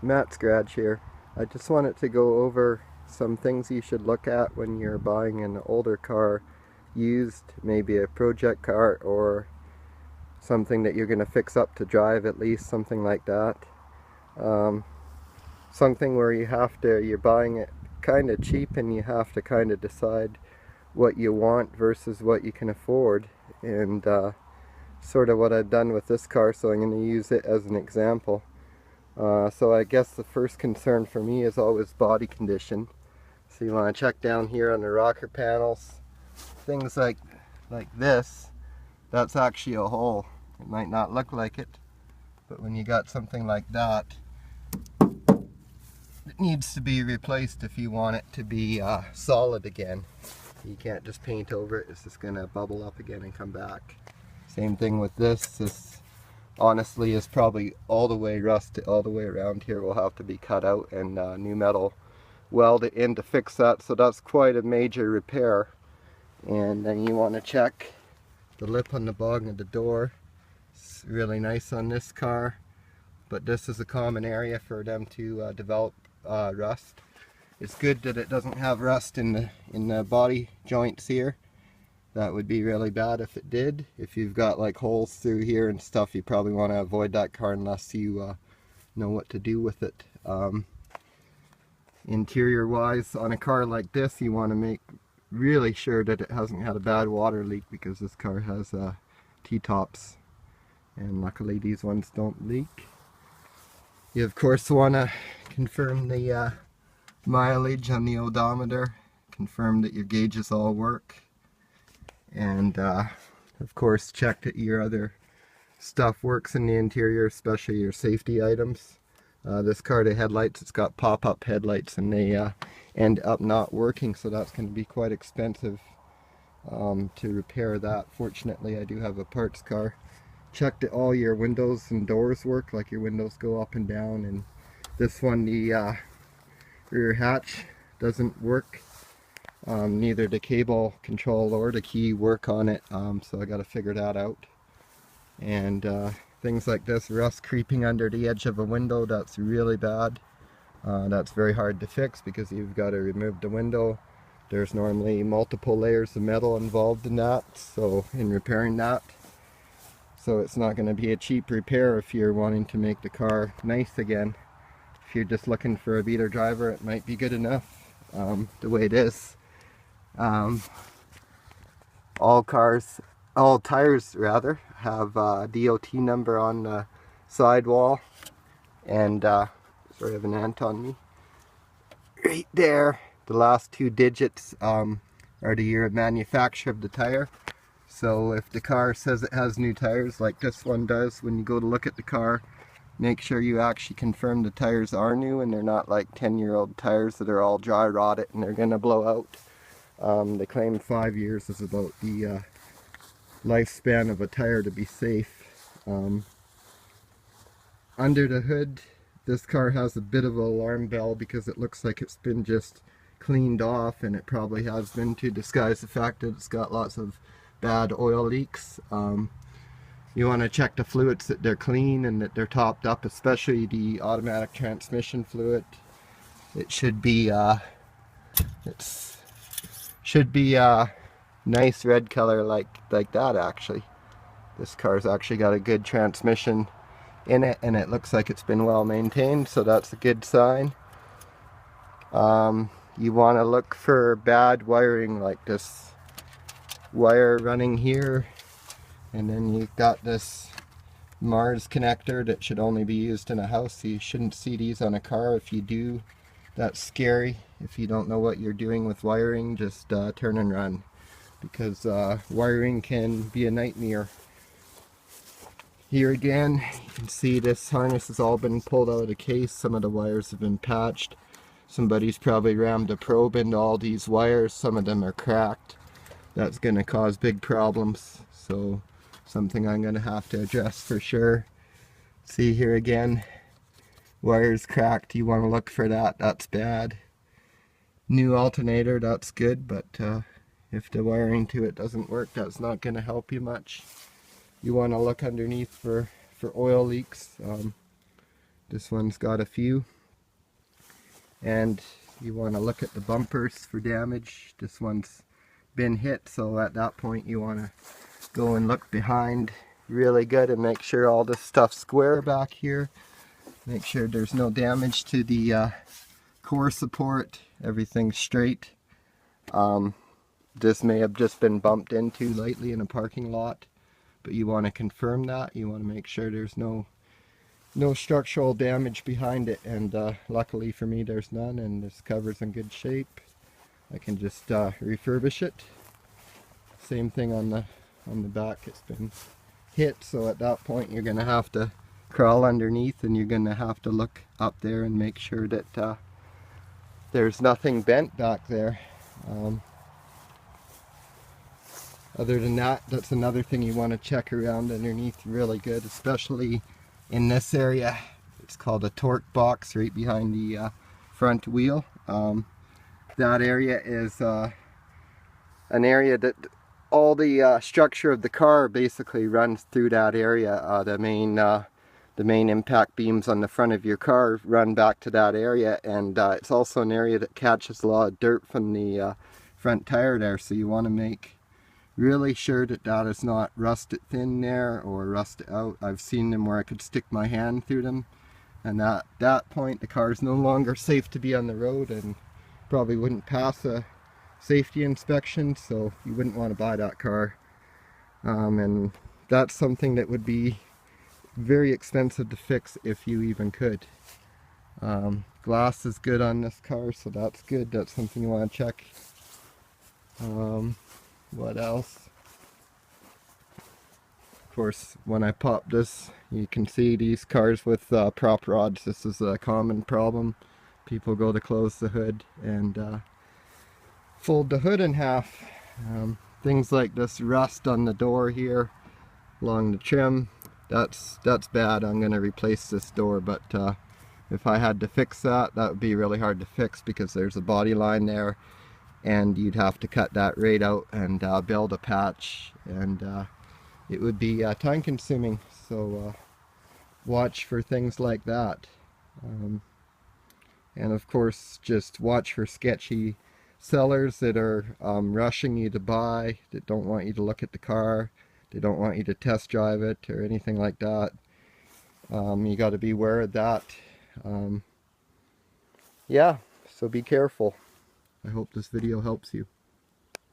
Matt Scratch here. I just wanted to go over some things you should look at when you're buying an older car used, maybe a project car or something that you're going to fix up to drive, at least something like that. Something where you're buying it kind of cheap and you have to kind of decide what you want versus what you can afford, and sort of what I've done with this car, so I'm going to use it as an example. So I guess the first concern for me is always body condition. So you want to check down here on the rocker panels. Things like this, that's actually a hole. It might not look like it, but when you got something like that, it needs to be replaced if you want it to be solid again. You can't just paint over it, it's just going to bubble up again and come back. Same thing with this. This honestly is probably all the way rusted, all the way around here will have to be cut out and new metal welded in to fix that, so that's quite a major repair. And then you want to check the lip on the bottom of the door. It's really nice on this car, but this is a common area for them to develop rust. It's good that it doesn't have rust in the body joints here. That would be really bad if it did. If you've got like holes through here and stuff, you probably want to avoid that car unless you know what to do with it. Interior wise, on a car like this, you want to make really sure that it hasn't had a bad water leak, because this car has T-tops and luckily these ones don't leak. You of course want to confirm the mileage on the odometer, confirm that your gauges all work, and of course check that your other stuff works in the interior, especially your safety items. This car, the headlights, it's got pop-up headlights and they end up not working, so that's going to be quite expensive to repair that. Fortunately, I do have a parts car. Check that all your windows and doors work, like your windows go up and down, and this one, the rear hatch doesn't work. Neither the cable control or the key work on it, so I got to figure that out. And things like this, rust creeping under the edge of a window, that's really bad. That's very hard to fix because you've got to remove the window. There's normally multiple layers of metal involved in that, so in repairing that. So it's not going to be a cheap repair if you're wanting to make the car nice again. If you're just looking for a beater driver, it might be good enough the way it is. All tires rather, have a DOT number on the sidewall, and sorry, I have an ant on me. Right there, the last two digits are the year of manufacture of the tire. So if the car says it has new tires, like this one does, when you go to look at the car, make sure you actually confirm the tires are new and they're not like 10-year-old tires that are all dry rotted and they're gonna blow out. They claim 5 years is about the lifespan of a tire to be safe. Under the hood, this car has a bit of an alarm bell because it looks like it's been just cleaned off, and it probably has been to disguise the fact that it's got lots of bad oil leaks. You want to check the fluids that they're clean and that they're topped up, especially the automatic transmission fluid. It should be nice red color like that. Actually, this car's actually got a good transmission in it and it looks like it's been well maintained, so that's a good sign. You want to look for bad wiring, like this wire running here, and then you've got this Mars connector that should only be used in a house. You shouldn't see these on a car. If you do, that's scary. If you don't know what you're doing with wiring, just turn and run, because wiring can be a nightmare. Here again, you can see this harness has all been pulled out of the case. Some of the wires have been patched. Somebody's probably rammed a probe into all these wires. Some of them are cracked. That's going to cause big problems, so something I'm going to have to address for sure. See here again, wires cracked. You want to look for that. That's bad. New alternator, that's good, but if the wiring to it doesn't work, that's not going to help you much. You want to look underneath for oil leaks. This one's got a few. And you want to look at the bumpers for damage. This one's been hit, so at that point you want to go and look behind really good and make sure all this stuff's square back here. Make sure there's no damage to the core support. Everything's straight. This may have just been bumped into lately in a parking lot, but you want to confirm that. You want to make sure there's no structural damage behind it, and luckily for me there's none, and this cover's in good shape. I can just refurbish it. Same thing on the back. It's been hit, so at that point you're gonna have to crawl underneath, and you're gonna have to look up there and make sure that there's nothing bent back there. Other than that, that's another thing you want to check around underneath really good, especially in this area. It's called a torque box right behind the front wheel. That area is an area that all the structure of the car basically runs through that area. The main impact beams on the front of your car run back to that area, and it's also an area that catches a lot of dirt from the front tire there, so you want to make really sure that that is not rusted thin there or rusted out. I've seen them where I could stick my hand through them, and at that point the car is no longer safe to be on the road and probably wouldn't pass a safety inspection, so you wouldn't want to buy that car. And that's something that would be very expensive to fix if you even could. Glass is good on this car, so that's good. That's something you want to check. What else? Of course, when I pop this, you can see these cars with prop rods. This is a common problem. People go to close the hood and fold the hood in half. Things like this rust on the door here along the trim, that's bad. I'm going to replace this door, but if I had to fix that, that would be really hard to fix because there's a body line there, and you'd have to cut that right out and build a patch, and it would be time consuming. So watch for things like that. And of course, just watch for sketchy sellers that are rushing you to buy, that don't want you to look at the car, they don't want you to test drive it or anything like that. You got to be aware of that. Yeah, so be careful. I hope this video helps you.